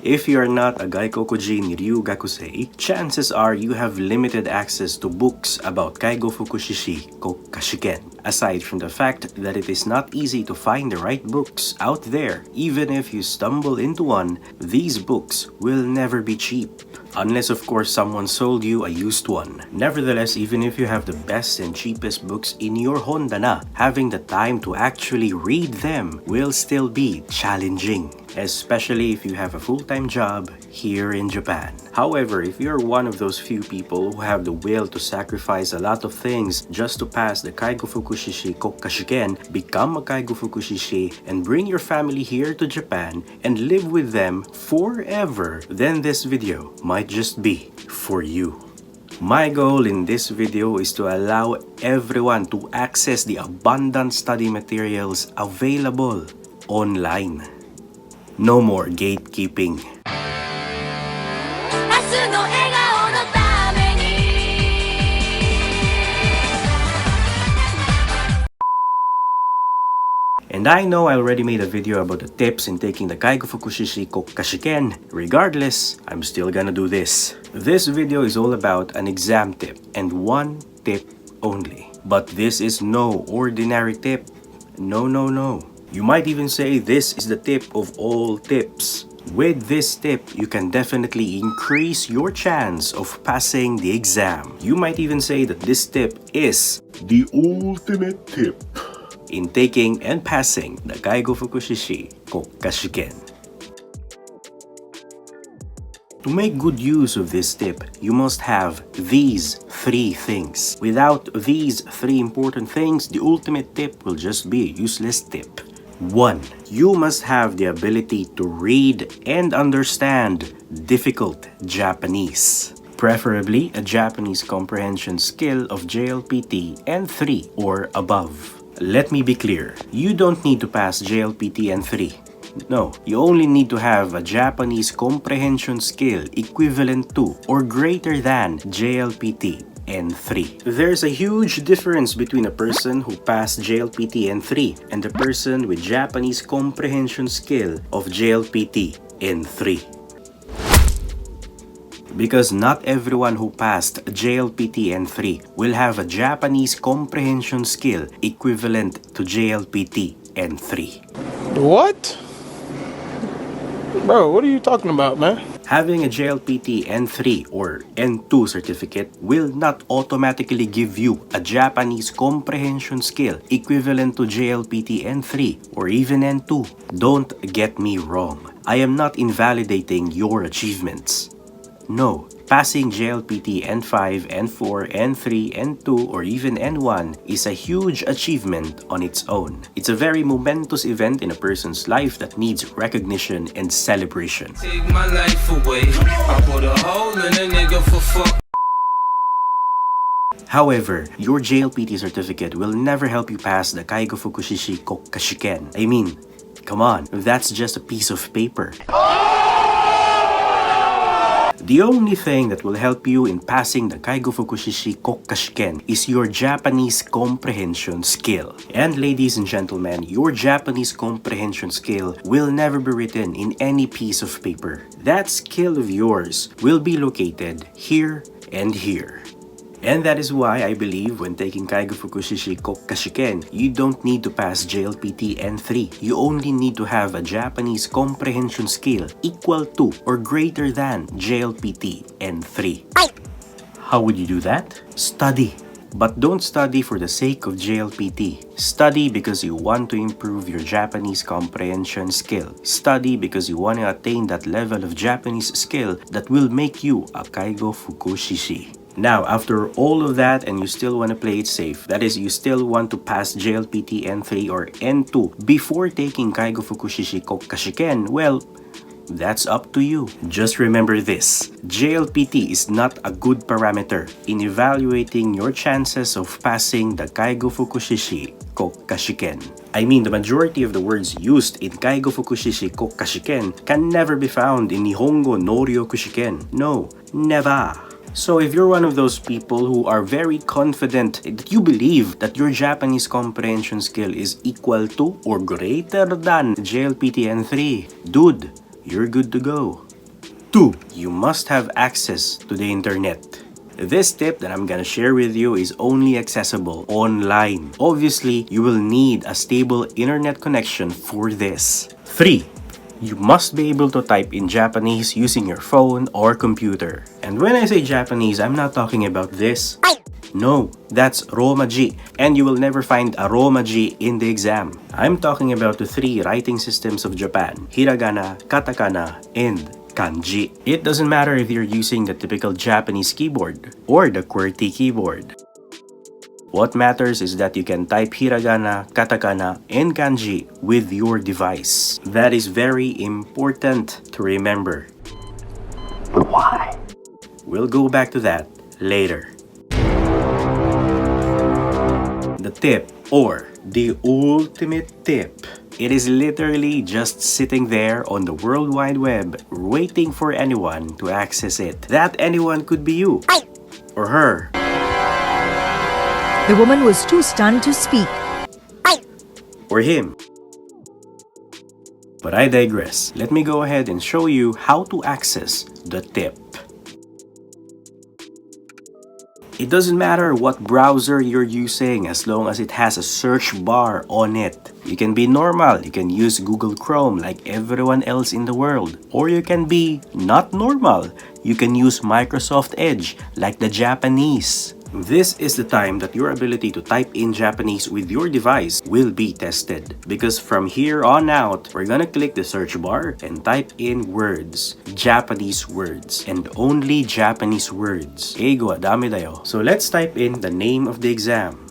If you are not a Gaikokujin Ryugakusei, chances are you have limited access to books about Kaigo Fukushi国家試験. Aside from the fact that it is not easy to find the right books out there, even if you stumble into one, these books will never be cheap. Unless of course someone sold you a used one. Nevertheless, even if you have the best and cheapest books in your Honda na, having the time to actually read them will still be challenging. Especially if you have a full-time job here in Japan. However, if you're one of those few people who have the will to sacrifice a lot of things just to pass the Kaigo Fukushi国家試験, become a Kaigo Fukushi and bring your family here to Japan and live with them forever, then this video might just be for you. My goal in this video is to allow everyone to access the abundant study materials available online. No more gatekeeping. And I know I already made a video about the tips in taking the Kaigo Fukushi国家試験. Regardless, I'm still gonna do this. This video is all about an exam tip and one tip only. But this is no ordinary tip. No. You might even say this is the tip of all tips. With this tip, you can definitely increase your chance of passing the exam. You might even say that this tip is the ultimate tip in taking and passing the Kaigo Fukushi国家試験. To make good use of this tip, you must have these 3 things. Without these 3 important things, the ultimate tip will just be a useless tip. 1. You must have the ability to read and understand difficult Japanese. Preferably a Japanese comprehension skill of JLPT N3 or above. Let me be clear, you don't need to pass JLPT N3. No, you only need to have a Japanese comprehension skill equivalent to or greater than JLPT N3. There's a huge difference between a person who passed JLPT N3 and a person with Japanese comprehension skill of JLPT N3. Because not everyone who passed JLPT N3 will have a Japanese comprehension skill equivalent to JLPT N3. What? Bro, what are you talking about, man? Having a JLPT N3 or N2 certificate will not automatically give you a Japanese comprehension skill equivalent to JLPT N3 or even N2. Don't get me wrong. I am not invalidating your achievements. No, passing JLPT N5, N4, N3, N2, or even N1 is a huge achievement on its own. It's a very momentous event in a person's life that needs recognition and celebration. Take my life away. I put a hole in a nigga for fuck. However, your JLPT certificate will never help you pass the Kaigo Fukushi国家試験. I mean, come on, that's just a piece of paper. The only thing that will help you in passing the Kaigo Fukushi国家試験 is your Japanese comprehension skill. And ladies and gentlemen, your Japanese comprehension skill will never be written in any piece of paper. That skill of yours will be located here and here. And that is why I believe when taking Kaigo Fukushi国家試験, you don't need to pass JLPT N3. You only need to have a Japanese comprehension skill equal to or greater than JLPT N3. How would you do that? Study. But don't study for the sake of JLPT. Study because you want to improve your Japanese comprehension skill. Study because you want to attain that level of Japanese skill that will make you a Kaigo Fukushi. Now, after all of that and you still want to play it safe, that is, you still want to pass JLPT N3 or N2 before taking Kaigo Fukushi国家試験, well, that's up to you. Just remember this, JLPT is not a good parameter in evaluating your chances of passing the Kaigo Fukushi国家試験. I mean, the majority of the words used in Kaigo Fukushi国家試験 can never be found in Nihongo no Ryoku shiken. No, never. So if you're one of those people who are very confident that you believe that your Japanese comprehension skill is equal to or greater than JLPT N3, dude, you're good to go. 2. You must have access to the internet. This tip that I'm gonna share with you is only accessible online. Obviously, you will need a stable internet connection for this. 3. You must be able to type in Japanese using your phone or computer. And when I say Japanese, I'm not talking about this. No, that's Romaji, and you will never find a Romaji in the exam. I'm talking about the 3 writing systems of Japan: hiragana, katakana, and kanji. It doesn't matter if you're using the typical Japanese keyboard or the QWERTY keyboard. What matters is that you can type hiragana, katakana, and kanji with your device. That is very important to remember. But why? We'll go back to that later. The tip, or the ultimate tip. It is literally just sitting there on the World Wide Web waiting for anyone to access it. That anyone could be you or her. The woman was too stunned to speak. Or him. But I digress. Let me go ahead and show you how to access the tip. It doesn't matter what browser you're using as long as it has a search bar on it. You can be normal, you can use Google Chrome like everyone else in the world. Or you can be not normal, you can use Microsoft Edge like the Japanese. This is the time that your ability to type in Japanese with your device will be tested. Because from here on out, we're gonna click the search bar and type in words. Japanese words. And only Japanese words. Eigo wa dame da yo. So let's type in the name of the exam.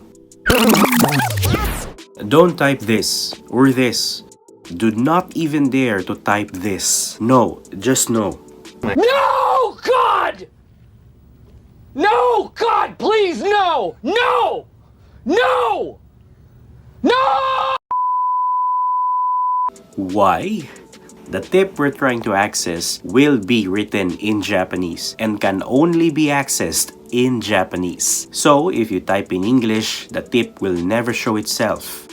Don't type this or this. Do not even dare to type this. No, just no. No, God! No, God, please, no! No! No! No! Why? The tip we're trying to access will be written in Japanese and can only be accessed in Japanese. So if you type in English, the tip will never show itself.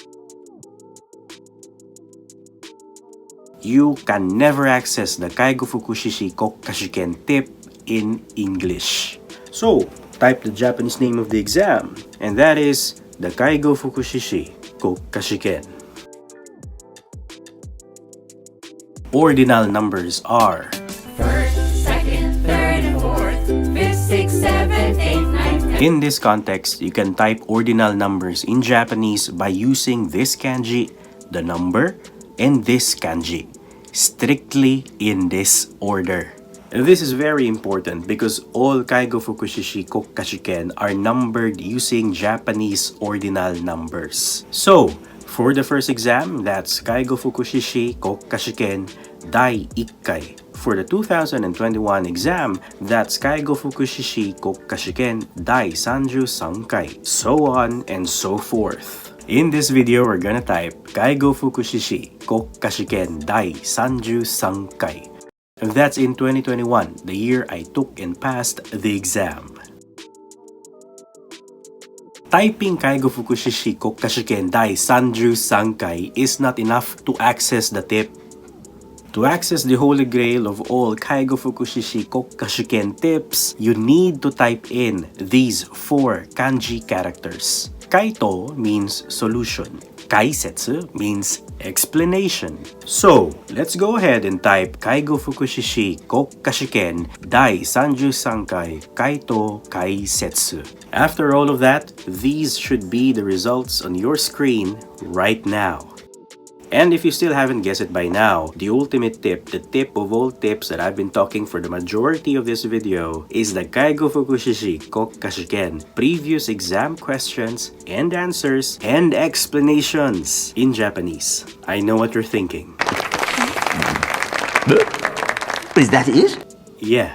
You can never access the介護福祉士国家試験 tip in English. So, type the Japanese name of the exam, and that is the 介護福祉士国家試験. Ordinal numbers are First, second, third, and fourth, fifth, sixth, seventh, eighth, ninth, tenth. In this context, you can type ordinal numbers in Japanese by using this kanji, the number, and this kanji, strictly in this order. This is very important because all 介護福祉士国家試験 are numbered using Japanese ordinal numbers. So, for the first exam, that's 介護福祉士国家試験第1回. For the 2021 exam, that's 介護福祉士国家試験第33回. So on and so forth. In this video, we're gonna type 介護福祉士国家試験第33回. That's in 2021, the year I took and passed the exam. Typing 介護福祉士国家試験第33回 is not enough to access the tip. To access the holy grail of all 介護福祉士国家試験 tips, you need to type in these 4 kanji characters. Kaito means solution. Kaisetsu means explanation. So, let's go ahead and type 介護福祉士国家試験第33回 Kaito Kaisetsu. After all of that, these should be the results on your screen right now. And if you still haven't guessed it by now, the ultimate tip, the tip of all tips that I've been talking for the majority of this video, is the 介護福祉士国家試験 previous exam questions and answers and explanations in Japanese. I know what you're thinking. Is that it? Yeah,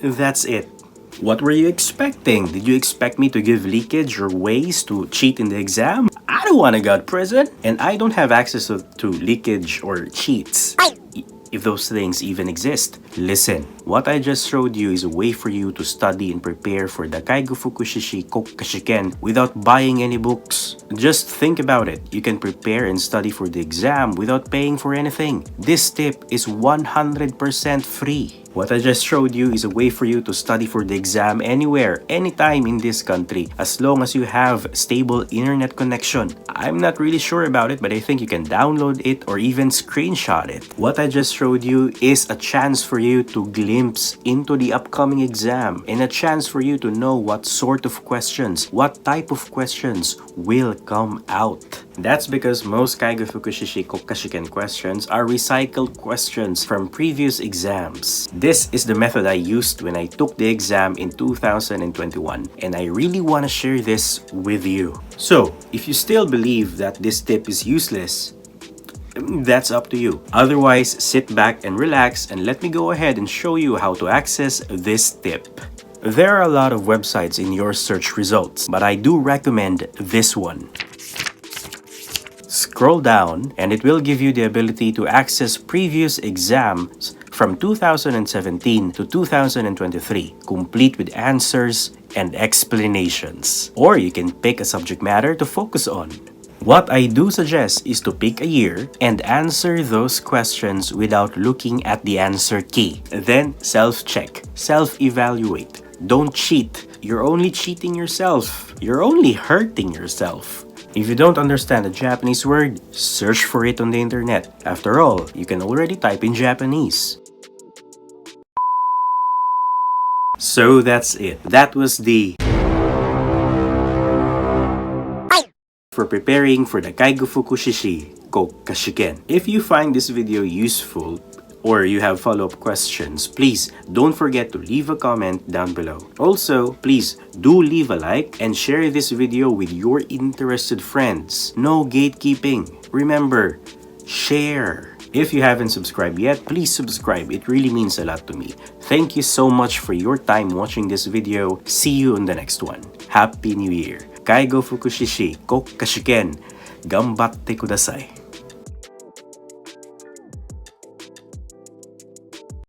that's it. What were you expecting? Did you expect me to give leakage or ways to cheat in the exam? I don't want to go to prison, and I don't have access to leakage or cheats. if those things even exist. Listen, what I just showed you is a way for you to study and prepare for the介護福祉士国家試験 without buying any books. Just think about it. You can prepare and study for the exam without paying for anything. This tip is 100% free. What I just showed you is a way for you to study for the exam anywhere, anytime in this country, as long as you have stable internet connection. I'm not really sure about it, but I think you can download it or even screenshot it. What I just showed you is a chance for you to glimpse into the upcoming exam and a chance for you to know what sort of questions, what type of questions will come out. That's because most介護福祉士国家試験 questions are recycled questions from previous exams. This is the method I used when I took the exam in 2021, and I really want to share this with you. So, if you still believe that this tip is useless, that's up to you. Otherwise, sit back and relax and let me go ahead and show you how to access this tip. There are a lot of websites in your search results, but I do recommend this one. Scroll down and it will give you the ability to access previous exams from 2017 to 2023, complete with answers and explanations. Or you can pick a subject matter to focus on. What I do suggest is to pick a year and answer those questions without looking at the answer key. Then self-check, self-evaluate. Don't cheat. You're only cheating yourself. You're only hurting yourself. If you don't understand a Japanese word, search for it on the internet. After all, you can already type in Japanese. So that's it. That was the for preparing for the介護福祉士国家試験. If you find this video useful, or you have follow-up questions, please don't forget to leave a comment down below. Also, please do leave a like and share this video with your interested friends. No gatekeeping. Remember, share. If you haven't subscribed yet, please subscribe. It really means a lot to me. Thank you so much for your time watching this video. See you on the next one. Happy New Year. 介護福祉士国家試験頑張ってください.